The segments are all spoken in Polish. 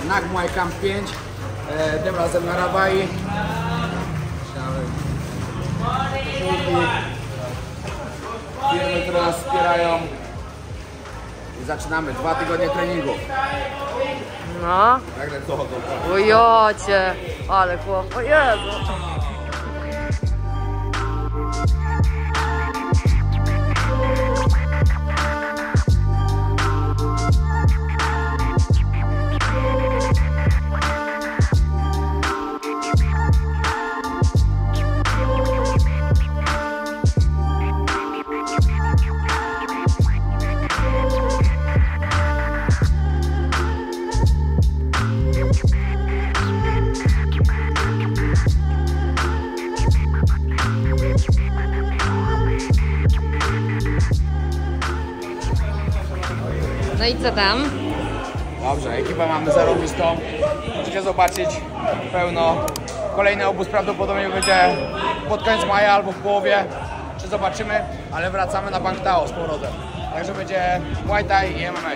Nag Muay Camp 5. Tym razem na Rabai. Firmy, które nas wspierają. I zaczynamy 2 tygodnie treningu. No. Nagle dochodzą. O jocie, ale chłop, o Jezu. No i co tam? Dobrze, ekipę mamy zarobistą. Możecie zobaczyć pełno. Kolejny obóz prawdopodobnie będzie pod koniec maja albo w połowie. Czy zobaczymy, ale wracamy na Bang Tao z powrotem. Także będzie Muay Thai i MMA.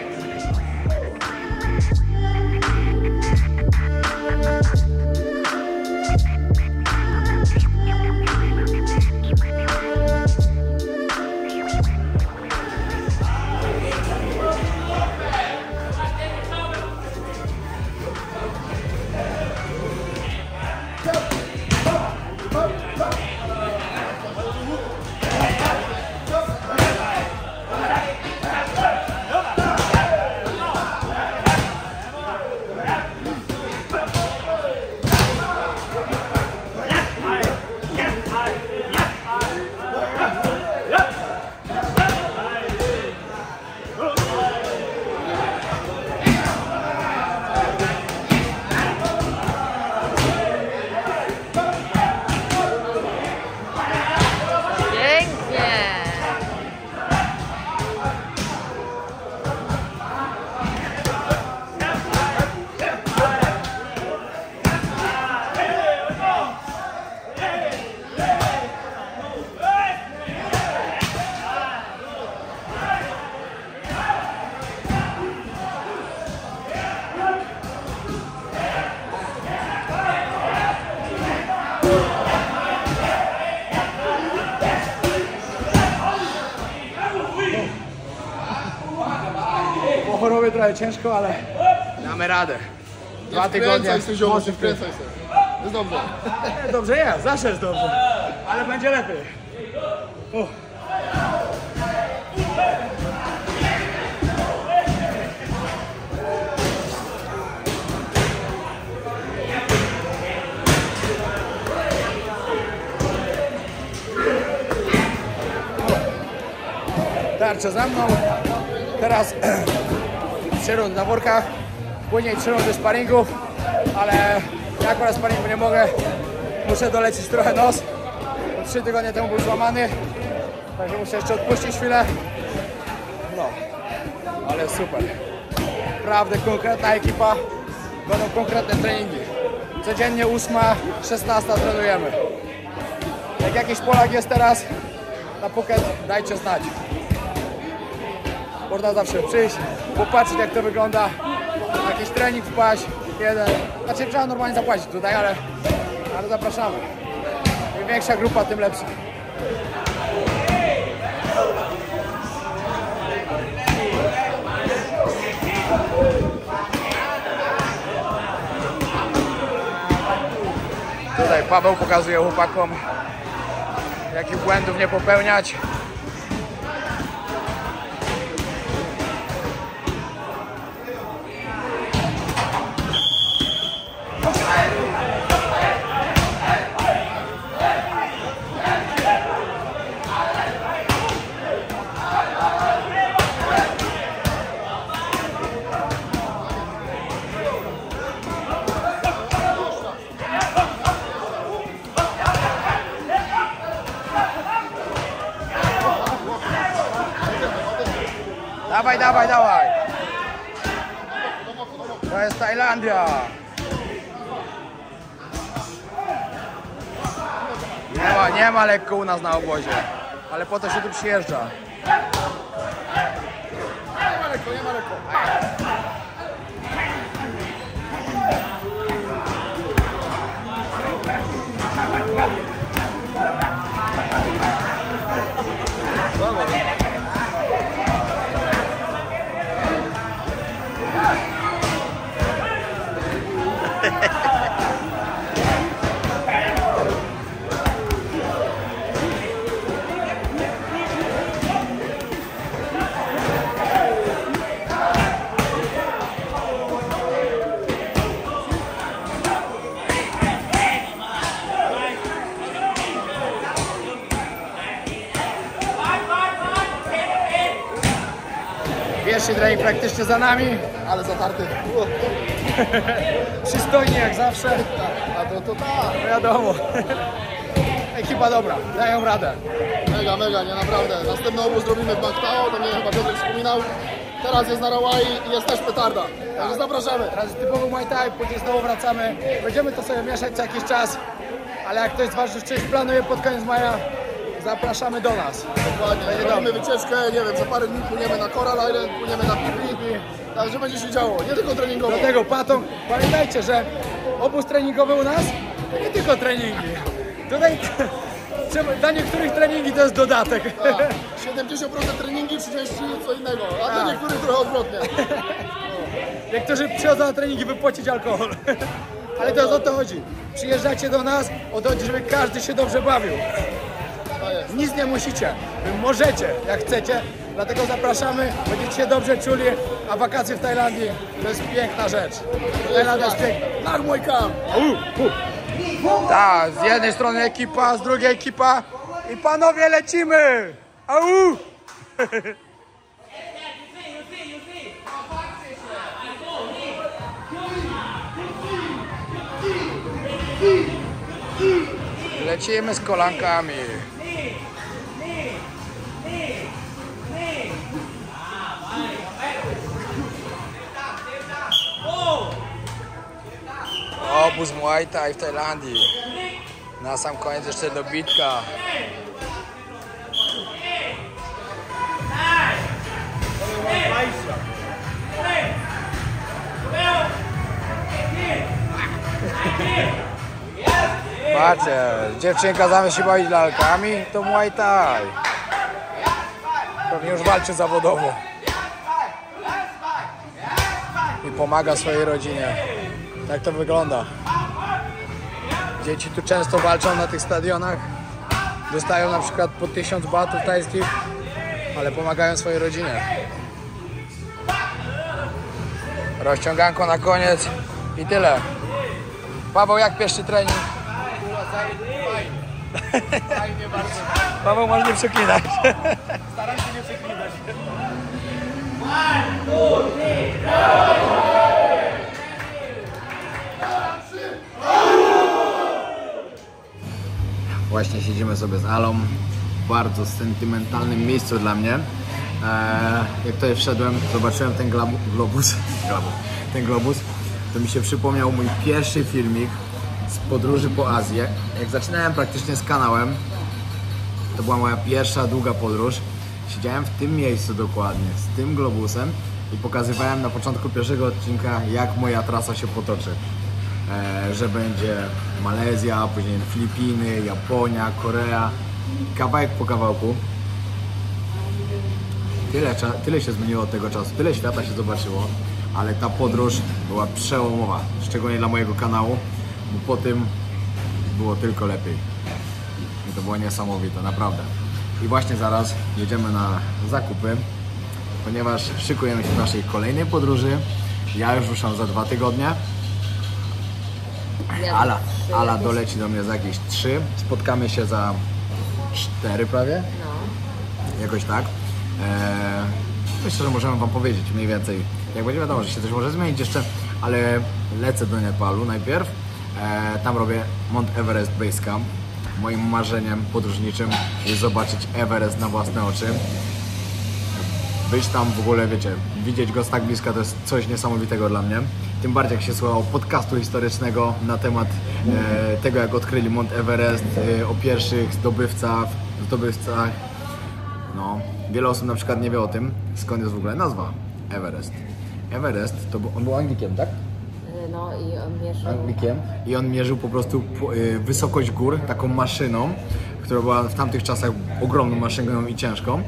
Po chorobie trochę ciężko, ale damy radę. 2 tygodnie. Wkręcaj się. Jest dobrze. Dobrze jest, zawsze jest dobrze. Ale będzie lepiej. Tarcza za mną. Teraz 3 rundy na workach, później 3 rundy sparingów, ale ja akurat sparingu nie mogę, muszę dolecieć trochę nos, bo 3 tygodnie temu był złamany, także muszę jeszcze odpuścić chwilę. No, ale super. Naprawdę konkretna ekipa, będą konkretne treningi. Codziennie 8, 16 trenujemy. Jak jakiś Polak jest teraz na Phuket, dajcie znać. Można zawsze przyjść, popatrzeć jak to wygląda, na jakiś trening wpaść, jeden. Znaczy trzeba normalnie zapłacić tutaj, ale zapraszamy. Im większa grupa, tym lepsza. Tutaj Paweł pokazuje chłopakom, jakich błędów nie popełniać. Dawaj, dawaj, dawaj! To jest Tajlandia! Nie ma lekko u nas na obozie, ale po to się tu przyjeżdża. Nie ma lekko, nie ma lekko. Pierwszy trening praktycznie za nami. Ale zatarty. Przystojnie jak zawsze. A to tak. Wiadomo. Ekipa dobra, dają radę. Mega, mega, nie naprawdę. Następny obóz zrobimy w Bangtao, to mnie chyba Piotrek wspominał. Teraz jest na Rawai i jest też petarda. Także zapraszamy. Teraz jest typowy Muay Thai, później znowu wracamy. Będziemy to sobie mieszać co jakiś czas. Ale jak ktoś z was coś planuje pod koniec maja, zapraszamy do nas. Dokładnie. Robimy wycieczkę, nie wiem, za parę dni płyniemy na Coral Island, płyniemy na Pipi. Także będzie się działo, nie tylko treningowo. Dlatego Patong, pamiętajcie, że obóz treningowy u nas to nie tylko treningi. Tutaj dla niektórych treningi to jest dodatek. Tak. 70% treningi, 30% co innego, a dla niektórych trochę odwrotnie. Niektórzy przychodzą na treningi wypłacić alkohol. Ale to o to chodzi. Przyjeżdżacie do nas, o to chodzi, żeby każdy się dobrze bawił. Nic nie musicie. Wy możecie, jak chcecie. Dlatego zapraszamy, będziecie się dobrze czuli, a wakacje w Tajlandii to jest piękna rzecz. Tajlandia jest piękna. Tak, mój kamp. Tak, z jednej strony ekipa, z drugiej ekipa i panowie lecimy! Au! Lecimy z kolankami. Obóz Muay Thai w Tajlandii. Na sam koniec jeszcze dobitka. Patrzcie, dziewczynka zamiast się bawić lalkami, to Muay Thai. Pewnie już walczy zawodowo. I pomaga swojej rodzinie. Tak to wygląda. Dzieci tu często walczą na tych stadionach. Dostają na przykład po 1000 batów tajskich, ale pomagają swojej rodzinie. Rozciąganko na koniec i tyle. Paweł, jak pierwszy trening? Fajnie bardzo. Paweł, może nie przeklinać. Staram się nie przeklinać. Właśnie siedzimy sobie z Alą w bardzo sentymentalnym miejscu dla mnie. Jak tutaj wszedłem, zobaczyłem ten globus, to mi się przypomniał mój pierwszy filmik z podróży po Azji. Jak zaczynałem praktycznie z kanałem, to była moja pierwsza długa podróż. Siedziałem w tym miejscu dokładnie, z tym globusem i pokazywałem na początku pierwszego odcinka, jak moja trasa się potoczy. Że będzie Malezja, później Filipiny, Japonia, Korea, kawałek po kawałku. Tyle się zmieniło od tego czasu, tyle świata się zobaczyło, ale ta podróż była przełomowa, szczególnie dla mojego kanału, bo po tym było tylko lepiej. I to było niesamowite, naprawdę. I właśnie zaraz jedziemy na zakupy, ponieważ szykujemy się do naszej kolejnej podróży. Ja już ruszam za 2 tygodnie. Ala doleci do mnie za jakieś 3. Spotkamy się za 4 prawie. No. Jakoś tak. Myślę, że możemy wam powiedzieć mniej więcej. Jak będzie wiadomo, że się coś może zmienić jeszcze, ale lecę do Nepalu najpierw. Tam robię Mount Everest Base Camp. Moim marzeniem podróżniczym jest zobaczyć Everest na własne oczy. Być tam w ogóle, wiecie, widzieć go z tak bliska to jest coś niesamowitego dla mnie. Tym bardziej jak się słuchało podcastu historycznego na temat tego, jak odkryli Mount Everest, o pierwszych zdobywcach. No, wiele osób na przykład nie wie o tym, skąd jest w ogóle nazwa Everest. Everest, to on był Anglikiem, tak? No i on mierzył... Anglikiem. I on mierzył po prostu wysokość gór taką maszyną, która była w tamtych czasach ogromną maszyną i ciężką.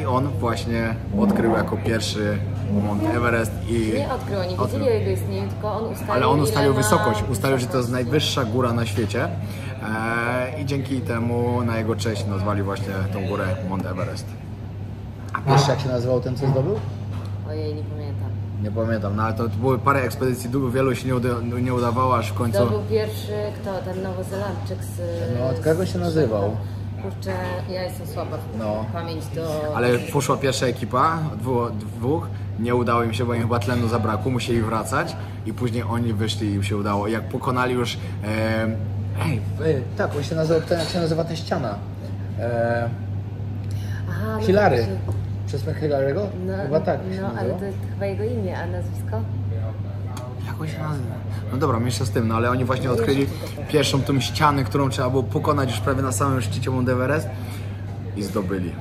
I on właśnie odkrył jako pierwszy Mount Everest i... Nie odkrył, oni wiedzieli o jego istnieniu, tylko on ustalił... Ale on ustalił wysokość, ma... ustalił, że to jest najwyższa góra na świecie i dzięki temu na jego cześć nazwali właśnie tą górę Mount Everest. A wiesz, jak się nazywał ten, co zdobył? Ojej, nie pamiętam. Nie pamiętam, no ale to były parę ekspedycji, wielu się nie udawało, aż w końcu... To był pierwszy, kto? Ten Nowozelandczyk z... No, od kogo się nazywał? Kurczę, ja jestem słaba w No. pamięć do... Ale poszła pierwsza ekipa, dwóch, nie udało im się, bo im chyba tlenu zabrakło, musieli wracać i później oni wyszli i im się udało. Jak pokonali już... tak, on się nazywał, jak się nazywa ta ściana? Aha, no Hilary. to... Przez Hilary'ego? No, Chyba tak. No, ale to jest chyba jego imię, a nazwisko? Jak on się nazywa? No dobra, mniejsza z tym, no ale oni właśnie odkryli pierwszą tą ścianę, którą trzeba było pokonać już prawie na samym szczycie Mount Everest i zdobyli.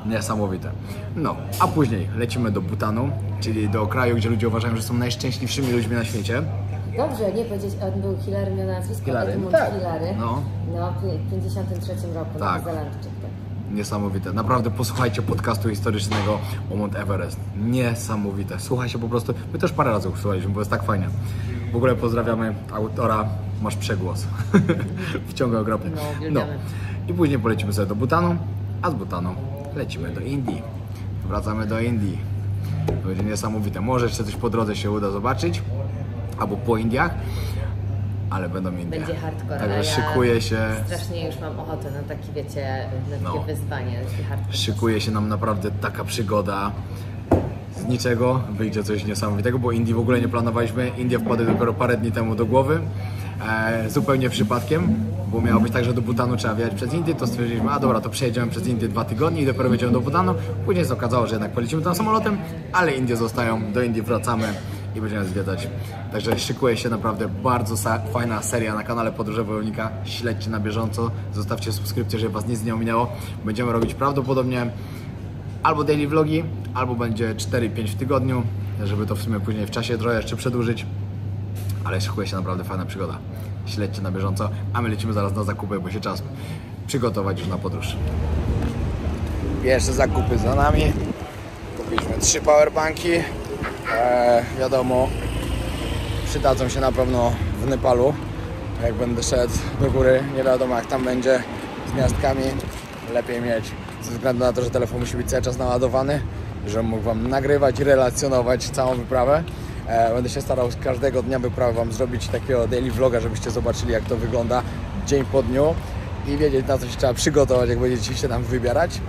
Niesamowite. No, a później lecimy do Butanu, czyli do kraju, gdzie ludzie uważają, że są najszczęśliwszymi ludźmi na świecie. Dobrze, nie powiedzieć, on był Hilary, miał nazwisko Hilary, Edmund tak. Hilary. No. No, w 53 roku, Tak. Nowozelandczyk, tak. Niesamowite. Naprawdę posłuchajcie podcastu historycznego o Mount Everest. Niesamowite. Słuchajcie po prostu. My też parę razy słuchaliśmy, bo jest tak fajnie. W ogóle pozdrawiamy autora. Masz przegłos. Wciąga okropnie. No, uwielbiamy. I później polecimy sobie do Butanu, a z Butanu lecimy do Indii. Wracamy do Indii. To będzie niesamowite. Może jeszcze coś po drodze się uda zobaczyć. Albo po Indiach. Ale będą Indie. Będzie hardcore, Także a ja szykuje się... strasznie już mam ochotę na taki, wiecie, na takie wyzwanie, taki hardcore. Szykuje się nam naprawdę taka przygoda. Z niczego wyjdzie coś niesamowitego, bo Indii w ogóle nie planowaliśmy. Indie wpadły dopiero parę dni temu do głowy. Zupełnie przypadkiem, bo miało być tak, że do Butanu trzeba wjechać przez Indię, to stwierdziliśmy, a dobra, to przejedziemy przez Indię 2 tygodnie i dopiero wjedziemy do Butanu. Później się okazało, że jednak polecimy tam samolotem, ale Indie zostają, do Indii wracamy i będziemy zwiedzać. Także szykuje się naprawdę bardzo fajna seria na kanale Podróże Wojownika. Śledźcie na bieżąco, zostawcie subskrypcję, żeby was nic nie ominęło. Będziemy robić prawdopodobnie albo daily vlogi, albo będzie 4-5 w tygodniu, żeby to w sumie później w czasie trochę jeszcze przedłużyć. Ale szykuje się naprawdę fajna przygoda. Śledźcie na bieżąco, a my lecimy zaraz na zakupy, bo się czas przygotować już na podróż. Pierwsze zakupy za nami. Kupiliśmy 3 powerbanki. Wiadomo, przydadzą się na pewno w Nepalu. Jak będę szedł do góry, nie wiadomo jak tam będzie z gniazdkami. Lepiej mieć, ze względu na to, że telefon musi być cały czas naładowany, żebym mógł wam nagrywać i relacjonować całą wyprawę. Będę się starał z każdego dnia wyprawy wam zrobić takiego daily vloga, żebyście zobaczyli jak to wygląda dzień po dniu i wiedzieć na co się trzeba przygotować, jak będziecie się tam wybierać.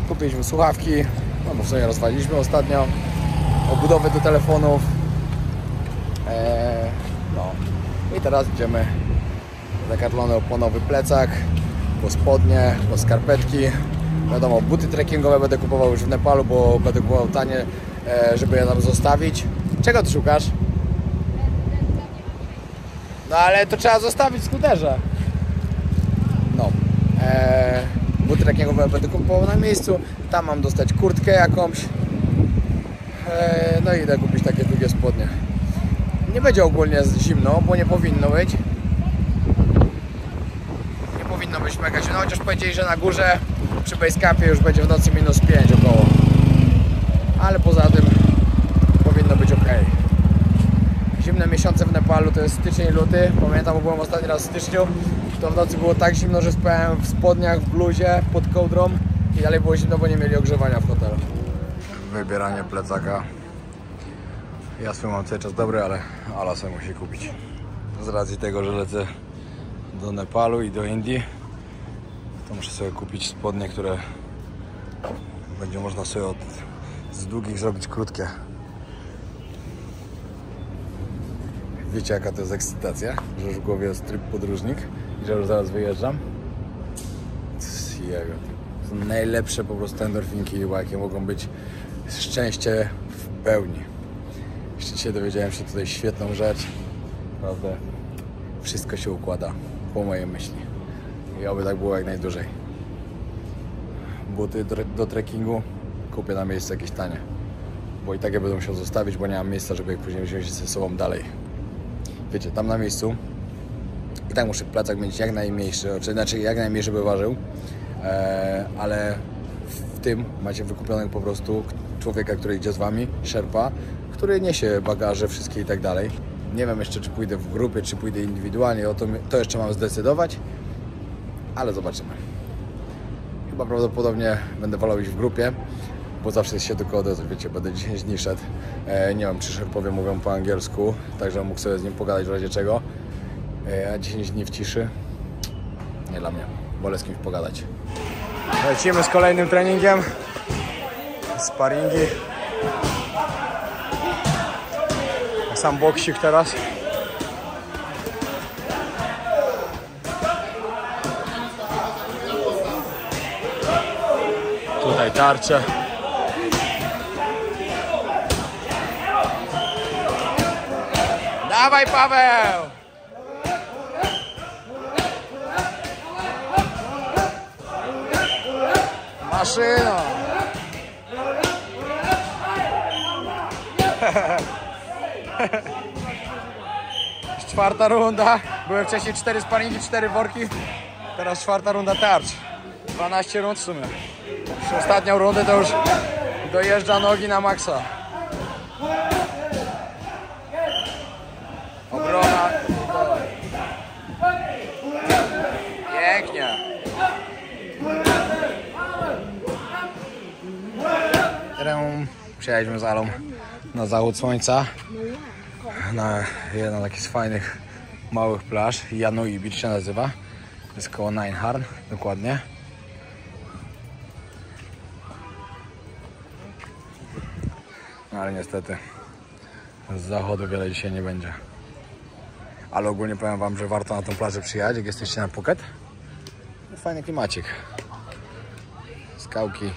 Kupiliśmy słuchawki, no bo w sumie rozwaliliśmy ostatnio, obudowę do telefonów. No i teraz idziemy Decathlonu po nowy plecak, po spodnie, po skarpetki. Wiadomo, buty trekkingowe będę kupował już w Nepalu, bo będę kupował tanie, żeby je tam zostawić. Czego ty szukasz? No ale to trzeba zostawić w skuterze. No. Buty trekkingowe będę kupował na miejscu. Tam mam dostać kurtkę jakąś. No i idę kupić takie długie spodnie. Nie będzie ogólnie zimno, bo nie powinno być. Nie powinno być mega zimno, chociaż powiedzieli, że na górze przy basecampie już będzie w nocy -5 około. Ale poza tym powinno być ok. Zimne miesiące w Nepalu to jest styczeń, luty. Pamiętam, bo byłem ostatni raz w styczniu. To w nocy było tak zimno, że spałem w spodniach, w bluzie, pod kołdrą. I dalej było zimno, bo nie mieli ogrzewania w hotelu. Wybieranie plecaka. Ja swój mam cały czas dobry, ale Ala sobie musi kupić. Z racji tego, że lecę do Nepalu i do Indii, to muszę sobie kupić spodnie, które będzie można sobie z długich zrobić krótkie. Wiecie jaka to jest ekscytacja? Że już w głowie jest tryb podróżnik i że już zaraz wyjeżdżam? To są najlepsze po prostu endorfinki, jakie mogą być. Szczęście w pełni. Jeszcze dzisiaj dowiedziałem się tutaj świetną rzecz. Naprawdę wszystko się układa po mojej myśli. I oby tak było jak najdłużej. Buty do trekkingu kupię na miejscu jakieś tanie. Bo i tak je będę musiał zostawić, bo nie mam miejsca, żeby je później wziąć ze sobą dalej. Wiecie, tam na miejscu i tak muszę plecak mieć jak najmniejszy, znaczy jak najmniejszy by ważył. ale w tym macie wykupionego po prostu człowieka, który idzie z wami, szerpa, który niesie bagaże wszystkie i tak dalej. Nie wiem jeszcze, czy pójdę w grupie, czy pójdę indywidualnie, to jeszcze mam zdecydować, ale zobaczymy. Chyba prawdopodobnie będę wolał iść w grupie, bo zawsze się tylko odezwać, wiecie, będę 10 dni szedł. Nie wiem, czy szerpowie mówią po angielsku, także mógł sobie z nim pogadać w razie czego. A 10 dni w ciszy, nie dla mnie, wolę z kimś pogadać. Lecimy z kolejnym treningiem, sparingi. Sam boksik teraz. Tutaj tarcze. Dawaj, Paweł! Maszyna! Czwarta runda. Były wcześniej 4 sparingi, 4 worki. Teraz czwarta runda tarcz. 12 rund w sumie. Już ostatnią rundę to już dojeżdża nogi na maksa. Obrona. Pięknie. Przyjechaliśmy z Alą na zachód słońca. Na jedną z takich fajnych małych plaż. Janui Beach się nazywa. To jest koło Nineharn, dokładnie. No ale niestety z zachodu wiele dzisiaj nie będzie. Ale ogólnie powiem wam, że warto na tą plażę przyjechać, jak jesteście na Phuket. Fajny klimacik. Skałki.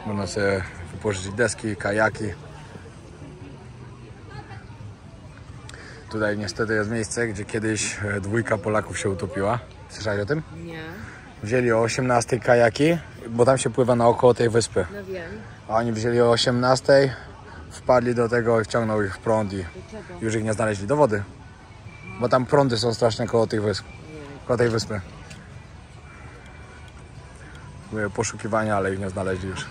Można sobie wypożyczyć deski, kajaki. Tutaj niestety jest miejsce, gdzie kiedyś 2 Polaków się utopiła. Słyszałeś o tym? Nie. Wzięli o 18 kajaki, bo tam się pływa naokoło tej wyspy. No wiem. A oni wzięli o 18, wpadli do tego i wciągnął ich prąd i już ich nie znaleźli do wody. Bo tam prądy są straszne koło tej wyspy. Były poszukiwania, ale ich nie znaleźli już.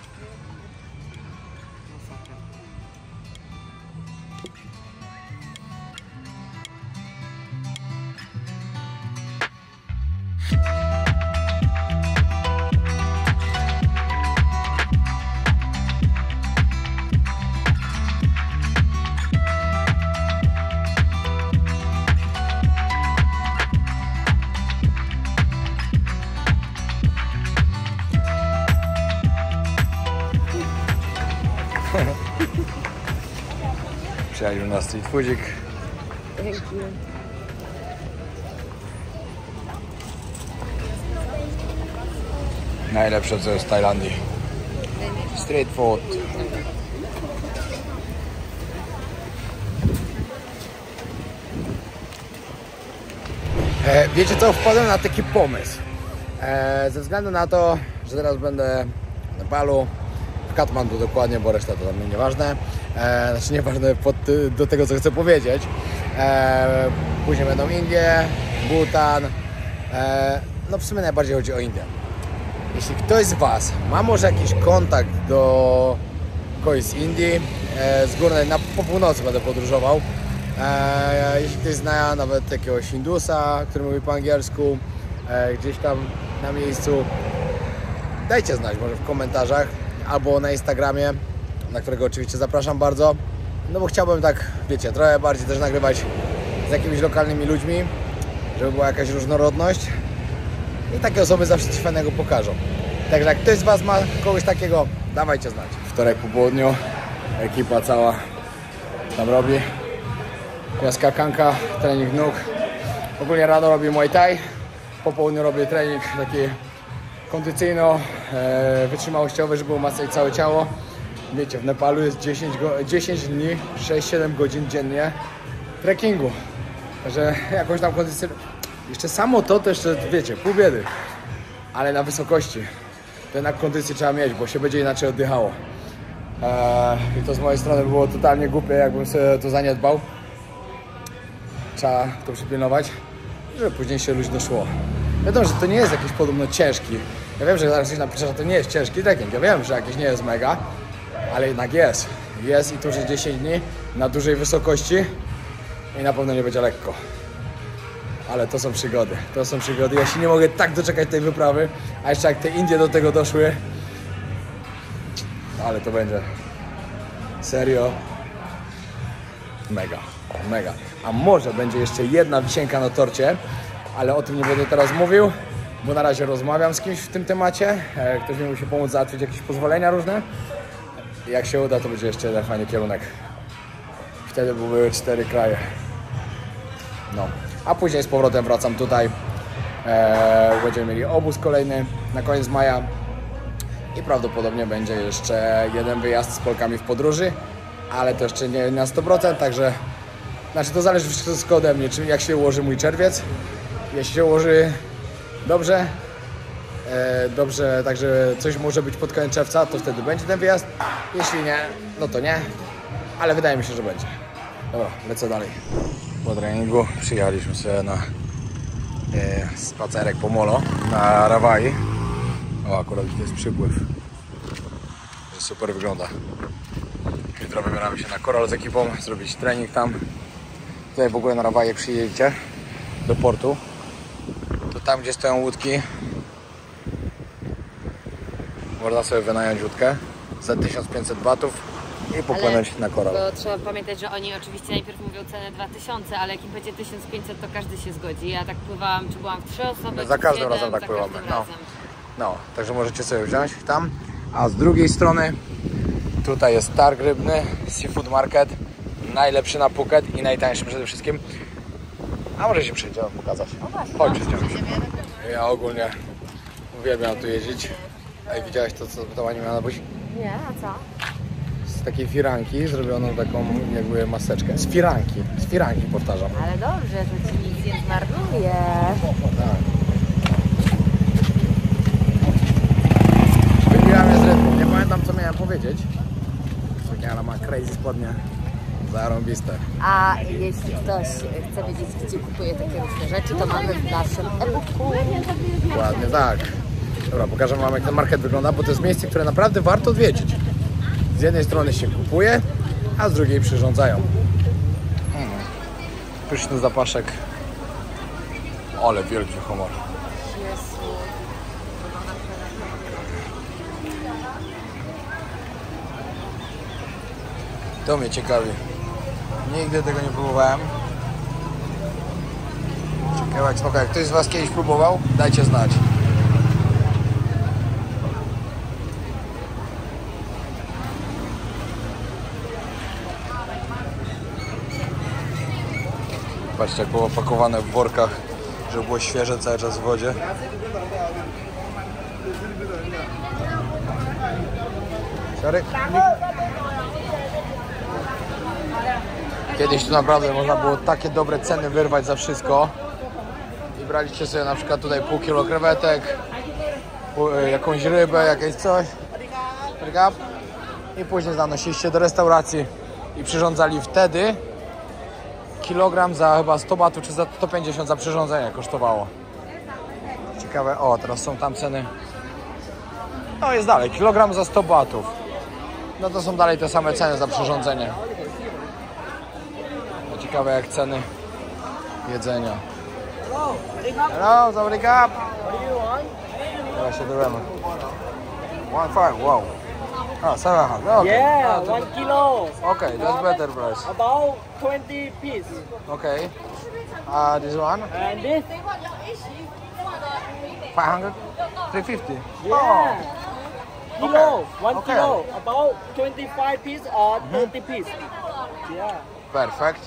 Przyjechaliśmy na street foodzik. Dzięki. Najlepsze co jest w Tajlandii. Street food. Wiecie co? Wpadłem na taki pomysł. Ze względu na to, że teraz będę w Nepalu, w Katmandu dokładnie, bo reszta to dla mnie nieważne. Znaczy nieważne do tego, co chcę powiedzieć. Później będą Indie, Bhutan. No w sumie najbardziej chodzi o Indię. Jeśli ktoś z Was ma może jakiś kontakt do kogoś z Indii, z górnej, po północy będę podróżował. Jeśli ktoś zna nawet jakiegoś Hindusa, który mówi po angielsku, gdzieś tam na miejscu, dajcie znać może w komentarzach albo na Instagramie, na którego oczywiście zapraszam bardzo. No bo chciałbym tak, wiecie, trochę bardziej też nagrywać z jakimiś lokalnymi ludźmi, żeby była jakaś różnorodność i takie osoby zawsze coś fajnego pokażą. Także jak ktoś z Was ma kogoś takiego, dawajcie znać. Wtorek po południu, ekipa cała tam robi. Ja skakanka, trening nóg. Ogólnie rano robię Muay Thai, po południu robię trening taki kondycyjno-wytrzymałościowy, żeby umacniać całe ciało. Wiecie, w Nepalu jest 10 dni, 6-7 godzin dziennie trekkingu. Także jakąś tam kondycję... Jeszcze samo to jeszcze, wiecie, pół biedy. Ale na wysokości. To jednak kondycję trzeba mieć, bo się będzie inaczej oddychało. I to z mojej strony było totalnie głupie, jakbym sobie to zaniedbał. Trzeba to przypilnować, żeby później się luźno szło. Wiadomo, że to nie jest jakiś podobno ciężki Ja wiem, że zaraz ktoś napisze, że to nie jest ciężki trekking. Ja wiem, że jakiś nie jest mega, ale jednak jest. Jest i tu już jest 10 dni na dużej wysokości i na pewno nie będzie lekko. Ale to są przygody, to są przygody. Ja się nie mogę tak doczekać tej wyprawy, a jeszcze jak te Indie do tego doszły, ale to będzie serio mega, mega. A może będzie jeszcze jedna wisienka na torcie, ale o tym nie będę teraz mówił, bo na razie rozmawiam z kimś w tym temacie. Ktoś mi musi pomóc załatwić jakieś pozwolenia różne. Jak się uda, to będzie jeszcze jeden fajny kierunek. Wtedy były 4 kraje. No. A później z powrotem wracam tutaj. Będziemy mieli obóz kolejny na koniec maja. I prawdopodobnie będzie jeszcze jeden wyjazd z Polkami w podróży. Ale to jeszcze nie na 100%, także... Znaczy to zależy wszystko ode mnie, czy jak się ułoży mój czerwiec. Jeśli się ułoży dobrze, także coś może być pod koniec czerwca, to wtedy będzie ten wyjazd. Jeśli nie, no to nie. Ale wydaje mi się, że będzie. Dobra, lecę dalej. Po treningu przyjechaliśmy sobie na spacerek po molo na Rawai. O, akurat to jest przypływ. Super wygląda. Jutro wybieramy się na Coral z ekipą, zrobić trening tam. Tutaj w ogóle na Rawai przyjedziecie do portu. To tam, gdzie stoją łódki, można sobie wynająć łódkę za 1500 batów i popłynąć na Coral. Bo trzeba pamiętać, że oni oczywiście najpierw mówią cenę 2000, ale jak im będzie 1500, to każdy się zgodzi. Ja tak pływałam, czy byłam w 3 osoby, My za każdym razem tak pływamy. No, także możecie sobie wziąć tam. A z drugiej strony tutaj jest targ rybny, Seafood Market. Najlepszy na Phuket i najtańszy przede wszystkim. A może się przejdziemy pokazać. Chodź, przejdziemy. Ja ogólnie uwielbiam tu jeździć. Ej, widziałaś to, co ta pani miała na buzi? Nie, a co? Z takiej firanki zrobioną taką jakby maseczkę. Z firanki powtarzam. Ale dobrze, że ci nic nie zmarnuje. Tak. Wybiłam je z rytmu. Nie pamiętam, co miałem powiedzieć. Ale ma crazy spodnie. Zarąbiste. A jeśli ktoś chce wiedzieć, gdzie kupuje takie różne rzeczy, to mamy w naszym e-booku. Dokładnie tak. Dobra, pokażę wam, jak ten market wygląda, bo to jest miejsce, które naprawdę warto odwiedzić. Z jednej strony się kupuje, a z drugiej przyrządzają. Pyszny zapaszek. Ale wielki homor. To mnie ciekawi. Nigdy tego nie próbowałem. Ciekawe jak smakuje. Jak ktoś z was kiedyś próbował, dajcie znać. Patrzcie, jak było pakowane w workach, żeby było świeże cały czas w wodzie. Sorry. Kiedyś tu naprawdę można było takie dobre ceny wyrwać za wszystko. I braliście sobie na przykład tutaj pół kilo krewetek, jakąś rybę, jakieś coś. I później zanosiliście do restauracji i przyrządzali wtedy. Kilogram za chyba 100 batów czy za 150 za przyrządzenie kosztowało. Ciekawe, o teraz są tam ceny. No jest dalej, kilogram za 100 batów. No to są dalej te same ceny za przyrządzenie. No ciekawe jak ceny jedzenia. Hello, Zabrika. Teraz się dowiemy. 1.5, wow. Ah, 700. Okay. Yeah, 1 kilo. Okay, that's better price. About 20 pieces. Okay. This one? And this? 500? 350? Yeah. Kilo, Okay. 1 kilo. About 25 pieces or 30 pieces. Yeah. Perfekt.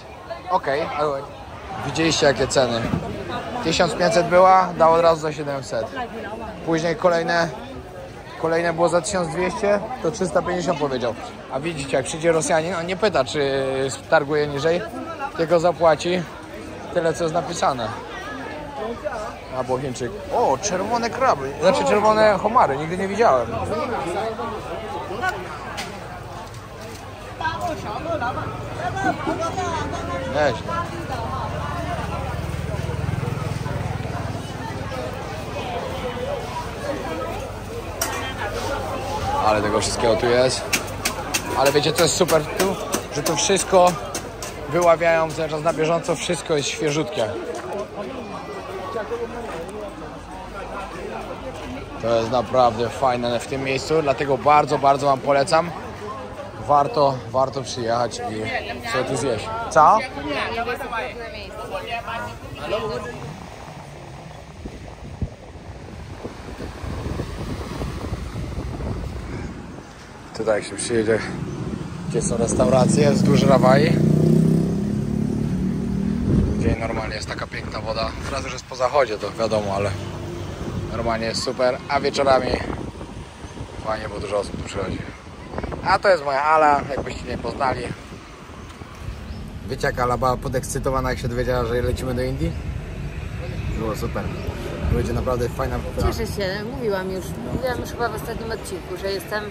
Okej, okay. Widzieliście jakie ceny. 1500 była, dał od razu za 700. Później kolejne było za 1200, to 350 powiedział. A widzicie, jak przyjdzie Rosjanin, on nie pyta, czy targuje niżej, tylko zapłaci tyle, co jest napisane. Albo Chińczyk. O, czerwone kraby, znaczy czerwone homary, nigdy nie widziałem. Nieźle. Ale tego wszystkiego tu jest. Ale wiecie, co jest super tu? Że to wszystko wyławiają cały czas na bieżąco, wszystko jest świeżutkie. To jest naprawdę fajne w tym miejscu, dlatego bardzo, bardzo wam polecam. Warto przyjechać i sobie tu zjeść. Co? Tutaj jak się przyjedzie, gdzie są restauracje wzdłuż Rawai, gdzie normalnie jest taka piękna woda. Teraz już jest po zachodzie, to wiadomo, ale normalnie jest super, a wieczorami fajnie, bo dużo osób tu przychodzi. A to jest moja Ala, jakbyście nie poznali. Wiecie, jak Ala była podekscytowana, jak się dowiedziała, że lecimy do Indii? Było super. Będzie naprawdę fajna. Cieszę się, mówiłam już chyba w ostatnim odcinku, że jestem,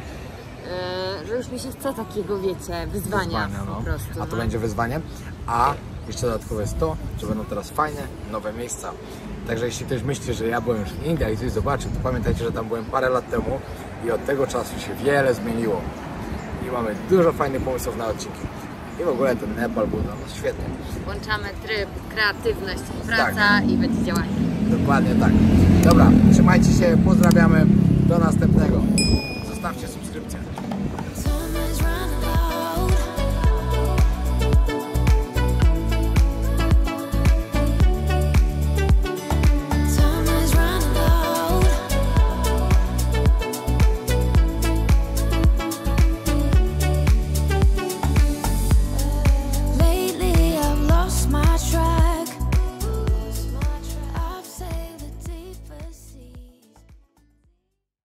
że już mi się chce takiego, wiecie, wyzwania no. po prostu. A to no. będzie wyzwanie. A jeszcze dodatkowo jest to, że będą teraz fajne, nowe miejsca. Także jeśli ktoś myśli, że ja byłem już w Indiach i coś zobaczył, to pamiętajcie, że tam byłem parę lat temu i od tego czasu się wiele zmieniło. I mamy dużo fajnych pomysłów na odcinki. I w ogóle ten Nepal był dla nas świetny. Włączamy tryb kreatywność i praca i będzie działanie. Dokładnie tak. Dobra, trzymajcie się, pozdrawiamy. Do następnego. Zostawcie subskrypcję.